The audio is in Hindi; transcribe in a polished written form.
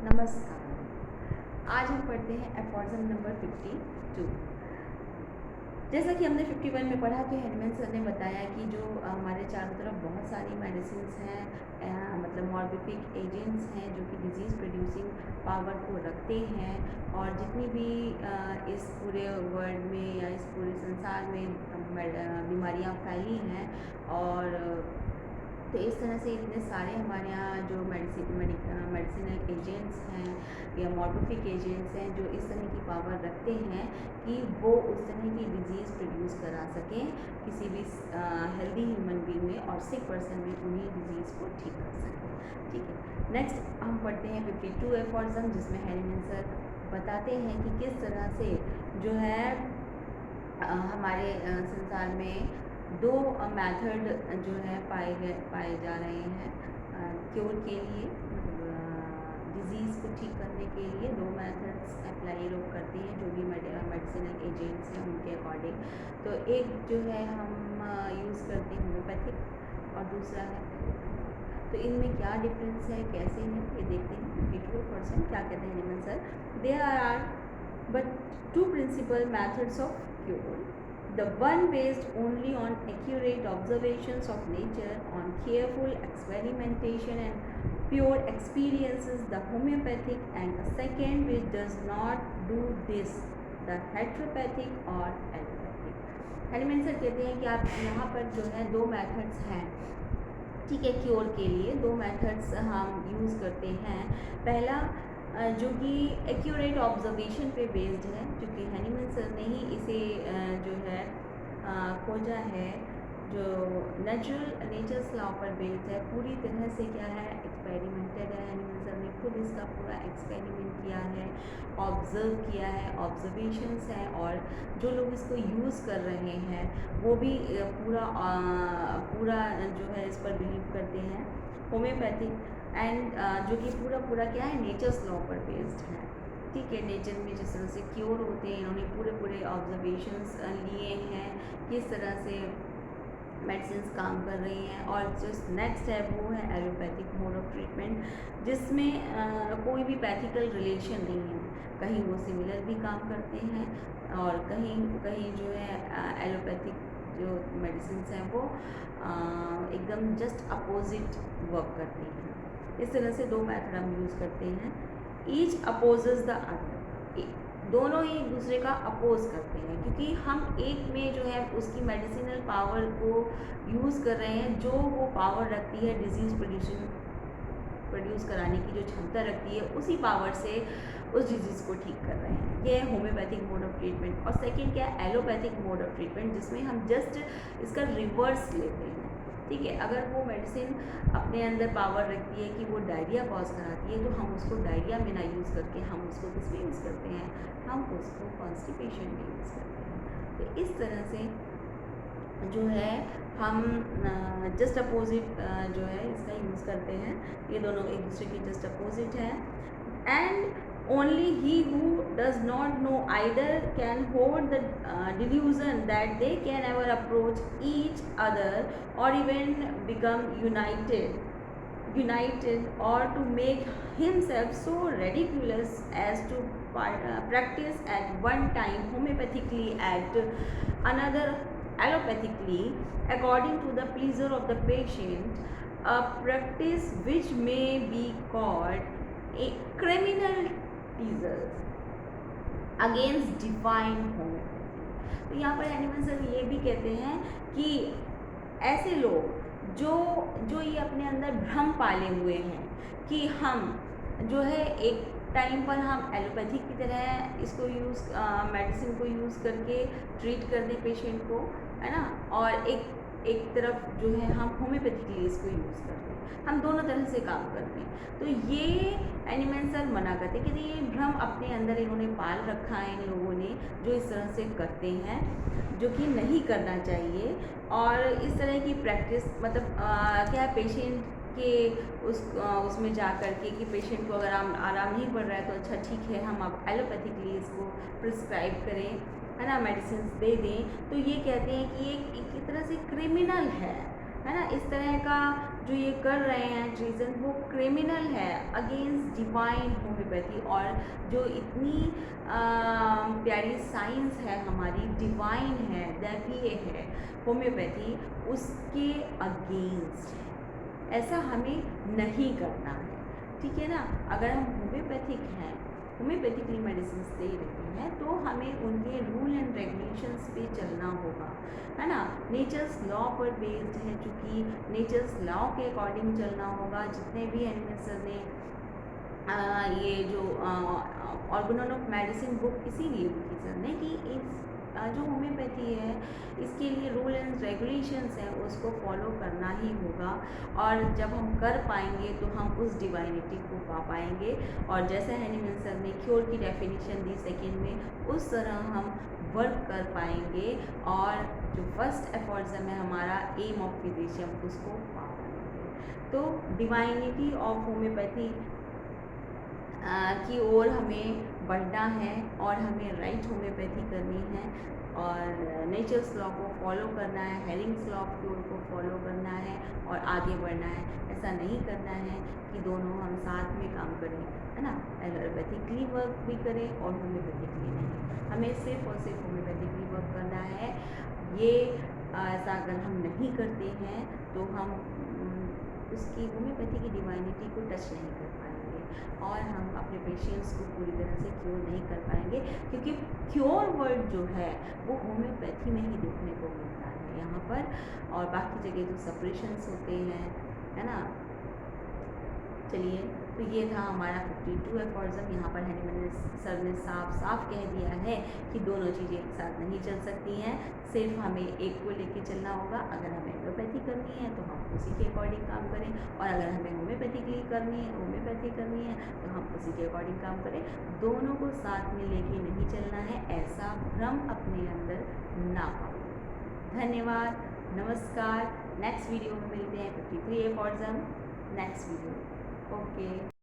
नमस्कार। आज हम पढ़ते हैं एफॉर्जम नंबर 52। जैसा कि हमने 51 में पढ़ा कि हेनमैन सर ने बताया कि जो हमारे चारों तरफ बहुत सारी मेडिसिन्स हैं, मतलब मॉर्बिफिक एजेंट्स हैं जो कि डिजीज़ प्रोड्यूसिंग पावर को रखते हैं, और जितनी भी इस पूरे वर्ल्ड में या इस पूरे संसार में बीमारियां फैली हैं, और तो इस तरह से इतने सारे हमारे यहाँ जो मेडिसिनल एजेंट्स हैं या मॉर्बिफिक एजेंट्स हैं जो इस तरह की पावर रखते हैं कि वो उस तरह की डिजीज़ प्रोड्यूस करा सकें किसी भी हेल्दी ह्यूमन बीइंग में, और सिक पर्सन में उन्हीं डिजीज़ को ठीक कर सकें। ठीक है, नेक्स्ट हम पढ़ते हैं 52 एफॉर्जम, जिसमें हेनमैन सर बताते हैं कि किस तरह से जो है हमारे संसार में दो मेथड जो है पाए जा रहे हैं क्योर के लिए, डिजीज़ को ठीक करने के लिए दो मेथड्स अप्लाई लोग करते हैं जो भी मेडिसिनल एजेंट्स हैं उनके अकॉर्डिंग। तो एक जो है हम यूज़ करते हैं होम्योपैथिक और दूसरा है एलोपैथिक। तो इनमें क्या डिफरेंस है, कैसे है, ये देखते हैं। 52% क्या कहते हैं Hemant sir? There are but two principal methods of cure. The one based only on accurate observations of nature, on careful experimentation and pure experiences, the homeopathic, and a second which does not do this, the heteropathic or allopathic. Henman sir कहते हैं कि आप यहाँ पर जो है दो मेथड्स हैं, ठीक है, क्योर के लिए दो मेथड्स हम यूज़ करते हैं। पहला जो कि एक्यूरेट ऑब्जर्वेशन पे बेस्ड है, क्योंकि हेनमैन सर ने ही इसे जो है खोजा है, जो नेचर्स लॉ पर बेस्ड है, पूरी तरह से क्या है, एक्सपेरिमेंटेड है। हेनमैन सर ने खुद इसका पूरा एक्सपेरिमेंट किया है, ऑब्ज़र्व किया है, ऑब्जर्वेशंस हैं, और जो लोग इसको यूज़ कर रहे हैं वो भी पूरा जो है इस पर बिलीव करते हैं। होम्योपैथिक एंड जो कि पूरा क्या है, नेचर्स लॉ पर बेस्ड है। ठीक है, नेचर में जिस तरह से क्योर होते हैं, इन्होंने पूरे ऑब्जर्वेशंस लिए हैं किस तरह से मेडिसिन काम कर रही हैं। और जो नेक्स्ट है वो है एलोपैथिक मोड ऑफ ट्रीटमेंट, जिसमें कोई भी पैथिकल रिलेशन नहीं है, कहीं वो सिमिलर भी काम करते हैं और कहीं जो है एलोपैथिक जो मेडिसिन हैं वो एकदम जस्ट अपोजिट वर्क करती हैं। इस तरह से दो मेथड हम यूज़ करते हैं। ईच अपोजेस द अदर, दोनों ही एक दूसरे का अपोज करते हैं, क्योंकि हम एक में जो है उसकी मेडिसिनल पावर को यूज़ कर रहे हैं, जो वो पावर रखती है डिजीज़ प्रोड्यूस कराने की जो क्षमता रखती है, उसी पावर से उस डिजीज़ को ठीक कर रहे हैं। ये है होम्योपैथिक मोड ऑफ ट्रीटमेंट। और सेकंड क्या है, एलोपैथिक मोड ऑफ ट्रीटमेंट, जिसमें हम जस्ट इसका रिवर्स लेते हैं। ठीक है, अगर वो मेडिसिन अपने अंदर पावर रखती है कि वो डायरिया कॉज कराती है, तो हम उसको डायरिया में ना यूज़ करके हम उसको किस में यूज़ करते हैं, हम उसको कॉन्स्टिपेशन में यूज़ करते हैं। तो इस तरह से जो है हम जस्ट अपोजिट जो है इसका यूज़ करते हैं। ये दोनों एक दूसरे के जस्ट अपोजिट हैं। And only he who does not know either can hold the delusion that they can ever approach each other or even become united or to make himself so ridiculous as to practice at one time homeopathically, at another allopathically, according to the pleasure of the patient, a practice which may be called a criminal against divine homeopathy. तो यहाँ पर हेनमैन सर ये भी कहते हैं कि ऐसे लोग जो ये अपने अंदर भ्रम पाले हुए हैं कि हम जो है एक टाइम पर हम एलोपैथिक की तरह इसको मेडिसिन को यूज़ करके ट्रीट कर दें पेशेंट को, है ना, और एक तरफ जो है हम होम्योपैथिकली इसको यूज़ करते हैं, हम दोनों तरह से काम करते हैं। तो ये हेनमैन सर मना करते हैं कि ये भ्रम अपने अंदर इन्होंने पाल रखा है इन लोगों ने, जो इस तरह से करते हैं, जो कि नहीं करना चाहिए। और इस तरह की प्रैक्टिस मतलब क्या है, पेशेंट के उसमें जा कर के कि पेशेंट को अगर आराम नहीं पड़ रहा है तो अच्छा ठीक है, हम अब एलोपैथिकली इसको प्रिस्क्राइब करें, है ना, मेडिसिन दे दें। तो ये कहते हैं कि ये एक तरह से क्रिमिनल है ना, इस तरह का जो ये कर रहे हैं ट्रीजन वो क्रिमिनल है अगेंस्ट डिवाइन होम्योपैथी। और जो इतनी प्यारी साइंस है हमारी, डिवाइन है, दैवीय है होम्योपैथी, उसके अगेंस्ट है। ऐसा हमें नहीं करना है, ठीक है ना। अगर हम होम्योपैथिक हैं, होम्योपैथिकली मेडिसिन दे रहे हैं, तो हमें उनके रूल एंड रेगुलेशंस पे चलना होगा, है ना। नेचर्स लॉ पर बेस्ड है, चूँकि नेचर्स लॉ के अकॉर्डिंग चलना होगा। जितने भी एनिमल सर ने ये जो ऑर्गेनल ऑफ मेडिसिन बुक इसीलिए लिखी सर ने कि इस जो होम्योपैथी है इसके लिए रूल एंड रेगुलेशंस हैं उसको फॉलो करना ही होगा। और जब हम कर पाएंगे तो हम उस डिवाइनिटी को पा पाएंगे। और जैसे हैनीमैन सर ने क्योर की डेफिनेशन दी सेकेंड में, उस तरह हम वर्क कर पाएंगे और जो फर्स्ट एफॉर्ट्स है हमारा एम ऑफ फिजिशियन उसको पा पाएंगे। तो डिवाइनिटी ऑफ होम्योपैथी की ओर हमें बढ़ना है और हमें राइट होम्योपैथी करनी है और नेचर्स लॉ को फॉलो करना है, हेरिंग्स लॉ ऑफ क्योर को फॉलो करना है और आगे बढ़ना है। ऐसा नहीं करना है कि दोनों हम साथ में काम करें, है ना। एलोपैथिकली वर्क भी करें और होम्योपैथिकली नहीं, हमें सिर्फ और सिर्फ होम्योपैथिकली वर्क करना है। ये ऐसा अगर हम नहीं करते हैं तो हम उसकी होम्योपैथी की डिवाइनिटी को टच नहीं कर पाएंगे और हम अपने पेशेंट्स को पूरी तरह से क्योर नहीं कर पाएंगे, क्योंकि क्योर वर्ड जो है वो होम्योपैथी में ही देखने को मिलता है यहाँ पर, और बाकी जगह तो सप्रेशंस होते हैं, है ना। चलिए, तो ये था हमारा 52 एफॉर्ज़म। यहाँ पर हैनीमैन सर ने साफ साफ कह दिया है कि दोनों चीज़ें एक साथ नहीं चल सकती हैं, सिर्फ हमें एक को लेके चलना होगा। अगर हमें एलोपैथी करनी है तो हम उसी के अकॉर्डिंग काम करें, और अगर हमें होम्योपैथी करनी है तो हम उसी के अकॉर्डिंग काम करें। दोनों को साथ में लेके नहीं चलना है, ऐसा भ्रम अपने अंदर ना पाओ। धन्यवाद, नमस्कार। नेक्स्ट वीडियो में मिलते हैं 53 एफॉर्ज़म नेक्स्ट वीडियो। ओके।